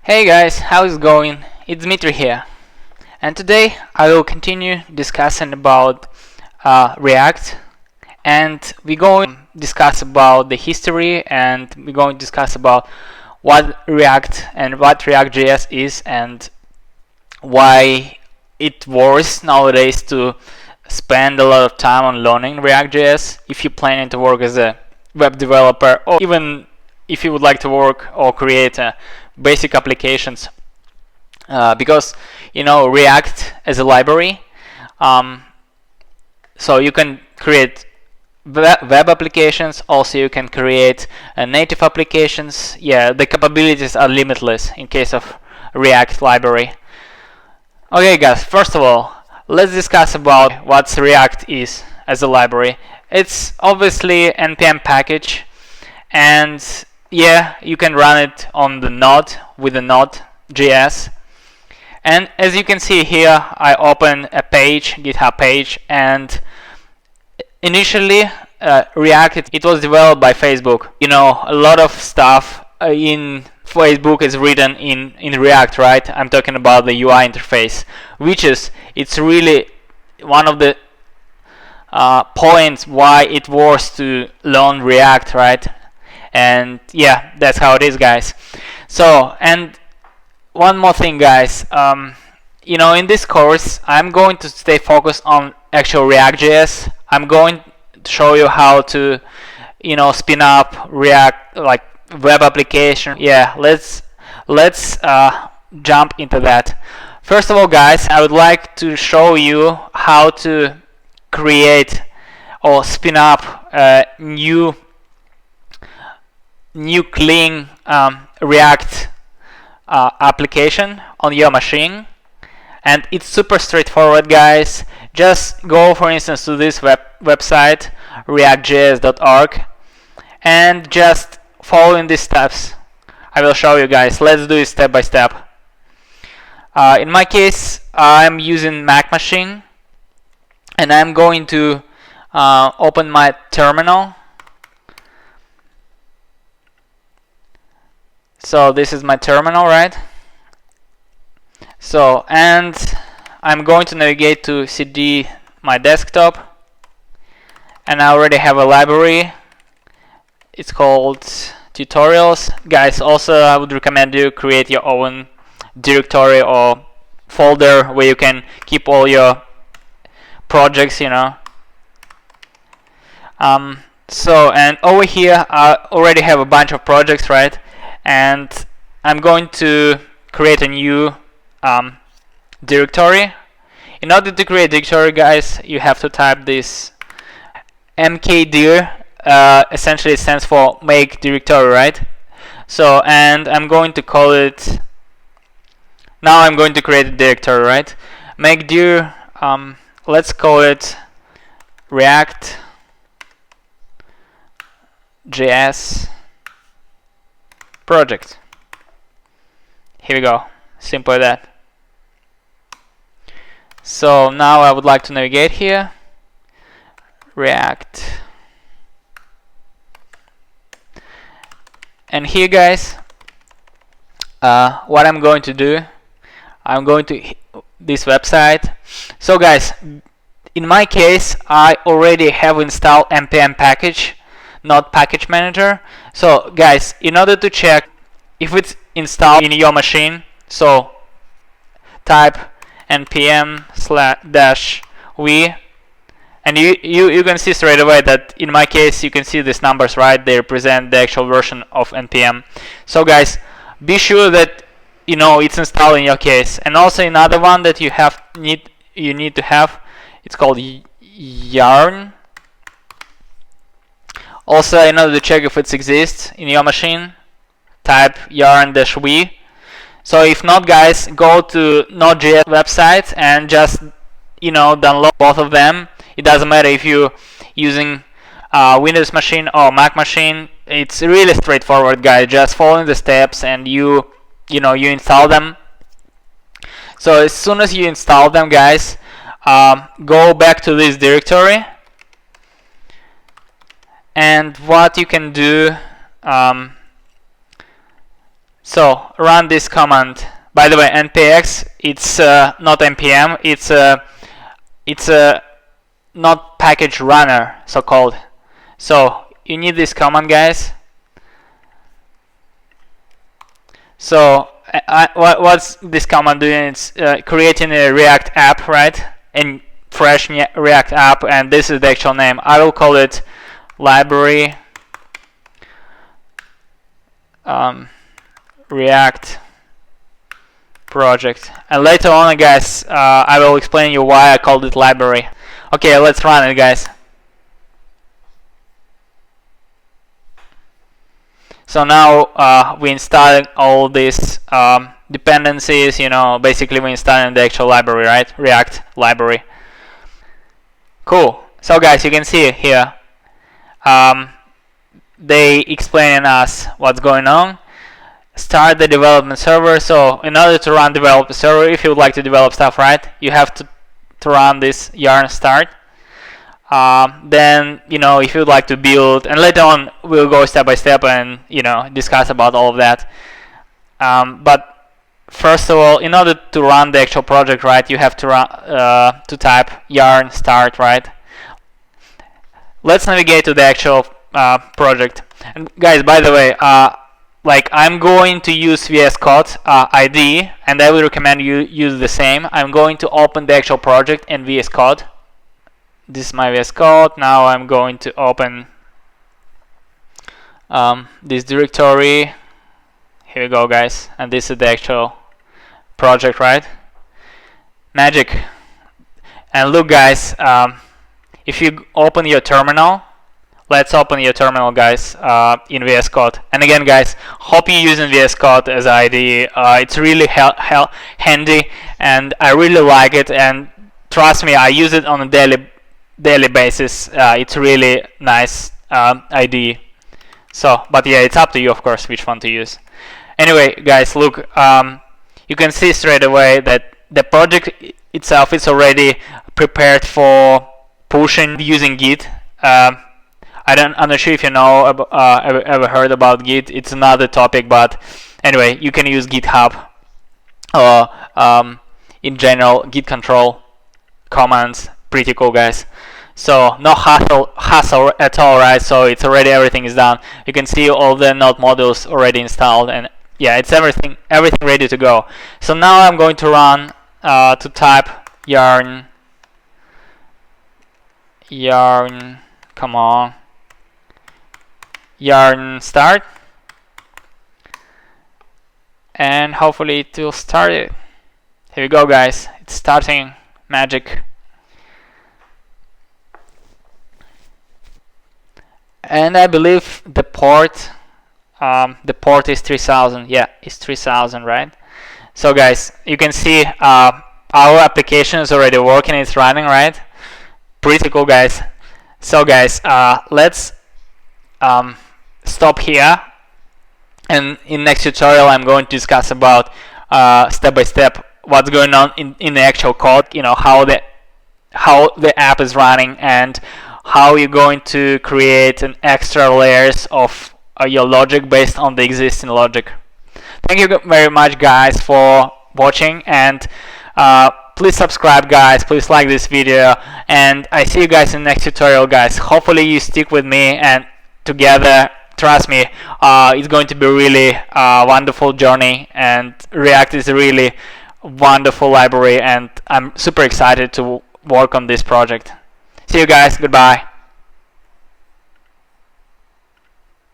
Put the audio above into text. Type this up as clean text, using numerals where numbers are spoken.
Hey guys, how's it going? It's Dmitry here, and today I will continue discussing about React, and we're going to discuss about the history, and we're going to discuss about what React and what React.js is, and why it works nowadays to spend a lot of time on learning React.js if you're planning to work as a web developer, or even if you would like to work or create basic applications, because React as a library, so you can create web applications, also you can create native applications. Yeah, the capabilities are limitless in case of React library. Okay guys, first of all, let's discuss about what React is as a library. It's obviously npm package, and yeah, you can run it on the Node with the Node.js. And as you can see here, I open a page, GitHub page, and initially React, it was developed by Facebook. A lot of stuff in Facebook is written in React, right? I'm talking about the UI interface, which is, it's really one of the points why it was to learn React, right? And yeah, that's how it is, guys. So, and one more thing, guys, in this course I'm going to stay focused on actual React.js. I'm going to show you how to spin up React like web application. Yeah, let's jump into that. First of all, guys, I would like to show you how to create or spin up a new clean React application on your machine. And it's super straightforward, guys. Just go, for instance, to this website, reactjs.org, and just follow in these steps. I will show you, guys. Let's do it step by step. In my case, I'm using Mac machine, and I'm going to open my terminal. So this is my terminal, right? So, and I'm going to navigate to cd my desktop, and I already have a library. It's called tutorials. Guys, also I would recommend you create your own directory or folder where you can keep all your projects, So, and over here I already have a bunch of projects, right? And I'm going to create a new directory. In order to create a directory, guys, you have to type this mkdir. Essentially it stands for make directory, right? So, and I'm going to call it, now I'm going to create a directory, right? Make dir, let's call it React.js project. Here we go, simple as that. So now I would like to navigate here, React, and here, guys, what I'm going to do, I'm going to this website. So guys, in my case I already have installed npm package, not package manager. So guys, in order to check if it's installed in your machine, so type npm/-v, and you can see straight away that in my case you can see these numbers, right? They represent the actual version of npm. So guys, be sure that it's installed in your case. And also another one that you need to have, it's called yarn. Also, in order to check if it exists in your machine, type yarn-v. So if not, guys, go to Node.js website and just download both of them. It doesn't matter if you're using Windows machine or Mac machine. It's really straightforward, guys. Just following the steps and you install them. So as soon as you install them, guys, go back to this directory. And what you can do, So run this command. By the way, npx, it's not npm, it's a not package runner, so called. So you need this command, guys. So what's this command doing? It's creating a React app, right? And fresh React app, and this is the actual name. I will call it library React project. And later on, guys, I will explain you why I called it library. Okay, let's run it, guys. So now we installing all these dependencies, you know, basically we installing the actual library, right? React library. Cool. So guys, you can see here, they explaining us what's going on. Start the development server. So in order to run development server, if you would like to develop stuff, right, you have to run this yarn start. Then, you know, if you'd like to build, and later on we'll go step by step and, you know, discuss about all of that. But first of all, in order to run the actual project, right, you have to run to type yarn start, right? Let's navigate to the actual project. And guys, by the way, like I'm going to use VS Code ID, and I would recommend you use the same. I'm going to open the actual project in VS Code. This is my VS Code. Now I'm going to open this directory. Here we go, guys, and this is the actual project, right? Magic. And look, guys, if you open your terminal, let's open your terminal, guys, in VS Code. And again, guys, hope you're using VS Code as IDE. It's really handy, and I really like it. And trust me, I use it on a daily basis. It's really nice IDE. So, but yeah, it's up to you, of course, which one to use. Anyway, guys, look, you can see straight away that the project itself is already prepared for pushing using Git. I'm not sure if you know ever heard about Git. It's another topic, but anyway, you can use GitHub or in general Git control commands. Pretty cool, guys. So no hassle at all, right? So it's already, everything is done. You can see all the node modules already installed, and yeah, it's everything ready to go. So now I'm going to run to type yarn, come on, yarn start, and hopefully it will start it. Here we go, guys. It's starting. Magic. And I believe the port is 3000. Yeah, it's 3000, right? So guys, you can see our application is already working. It's running, right? Pretty cool, guys. So guys, let's stop here, and in next tutorial I'm going to discuss about step by step what's going on in the actual code, you know, how the app is running, and how you're going to create an extra layers of your logic based on the existing logic. Thank you very much, guys, for watching, and please subscribe, guys, please like this video, and I see you guys in the next tutorial, guys. Hopefully you stick with me, and together, trust me, it's going to be really wonderful journey, and React is a really wonderful library, and I'm super excited to work on this project. See you guys. Goodbye.